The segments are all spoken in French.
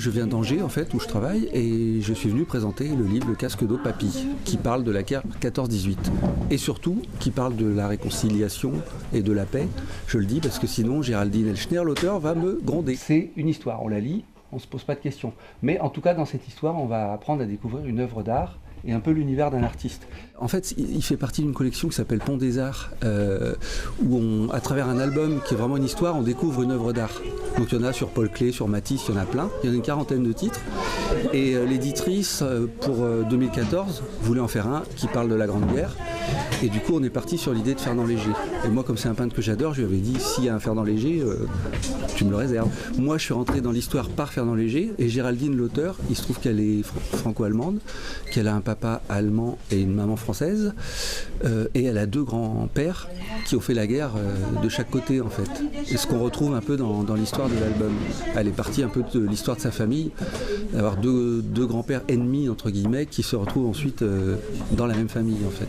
je viens d'Angers en fait, où je travaille, et je suis venu présenter le livre Le casque d'eau Papy, qui parle de la guerre 14-18, et surtout qui parle de la réconciliation et de la paix. Je le dis parce que sinon Géraldine Elchner, l'auteur, va me gronder. C'est une histoire, on la lit, on ne se pose pas de questions. Mais en tout cas, dans cette histoire, on va apprendre à découvrir une œuvre d'art et un peu l'univers d'un artiste. En fait, il fait partie d'une collection qui s'appelle Pont des Arts, où à travers un album qui est vraiment une histoire, on découvre une œuvre d'art. Donc il y en a sur Paul Klee, sur Matisse, il y en a plein. Il y en a une quarantaine de titres. Et l'éditrice, pour 2014, voulait en faire un qui parle de la Grande Guerre. Et du coup, on est parti sur l'idée de Fernand Léger. Et moi, comme c'est un peintre que j'adore, je lui avais dit, s'il y a un Fernand Léger, tu me le réserves. Moi, je suis rentré dans l'histoire par Fernand Léger, et Géraldine, l'auteur, il se trouve qu'elle est franco-allemande, qu'elle a un papa allemand et une maman française, et elle a 2 grands-pères qui ont fait la guerre de chaque côté, en fait. Et ce qu'on retrouve un peu dans l'histoire de l'album. Elle est partie un peu de l'histoire de sa famille, d'avoir deux grands-pères ennemis, entre guillemets, qui se retrouvent ensuite dans la même famille, en fait.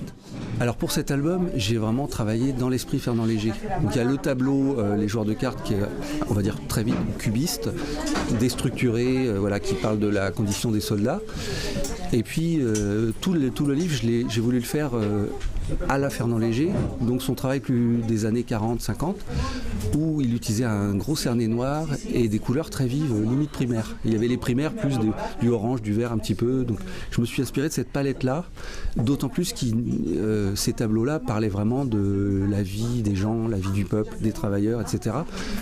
Alors pour cet album, j'ai vraiment travaillé dans l'esprit Fernand Léger. Donc il y a le tableau, les joueurs de cartes, qui est, on va dire très vite, cubiste, déstructuré, voilà, qui parle de la condition des soldats. Et puis tout le livre, j'ai voulu le faire à la Fernand Léger, donc son travail plus des années 40-50, où il utilisait un gros cerné noir et des couleurs très vives, limite primaires. Il y avait les primaires plus du orange, du vert un petit peu, donc je me suis inspiré de cette palette-là, d'autant plus que ces tableaux-là parlaient vraiment de la vie des gens, la vie du peuple, des travailleurs, etc.,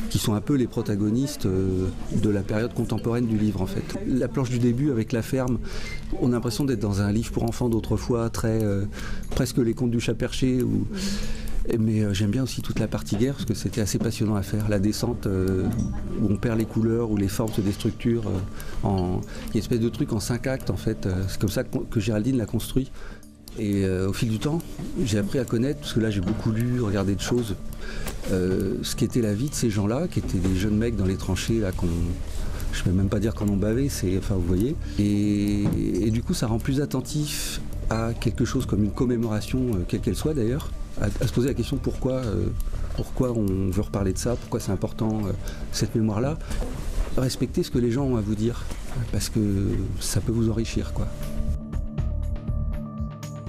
qui sont un peu les protagonistes de la période contemporaine du livre, en fait. La planche du début avec la ferme, on a l'impression d'être dans un livre pour enfants d'autrefois, presque les contes du chat perché. Mais j'aime bien aussi toute la partie guerre, parce que c'était assez passionnant à faire. La descente où on perd les couleurs, où les formes se déstructurent. Il y a une espèce de truc en 5 actes, en fait. C'est comme ça que Géraldine l'a construit. Et au fil du temps, j'ai appris à connaître, parce que là j'ai beaucoup lu, regardé de choses, ce qu'était la vie de ces gens-là, qui étaient des jeunes mecs dans les tranchées, là, je ne peux même pas dire qu'on en bavait, enfin vous voyez. Et du coup ça rend plus attentif à quelque chose comme une commémoration, quelle qu'elle soit d'ailleurs, à se poser la question pourquoi on veut reparler de ça, pourquoi c'est important cette mémoire-là. Respectez ce que les gens ont à vous dire, parce que ça peut vous enrichir, quoi.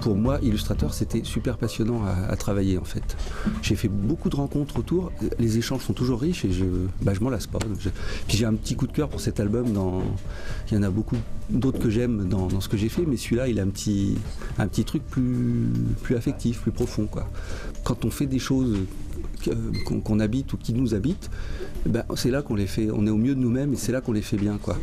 Pour moi, illustrateur, c'était super passionnant à travailler, en fait. J'ai fait beaucoup de rencontres autour, les échanges sont toujours riches et je m'en lasse pas. Puis j'ai un petit coup de cœur pour cet album, il y en a beaucoup d'autres que j'aime dans ce que j'ai fait, mais celui-là, il a un petit truc plus affectif, plus profond, quoi. Quand on fait des choses qu'on habite ou qui nous habitent, c'est là qu'on les fait, on est au mieux de nous-mêmes et c'est là qu'on les fait bien, quoi.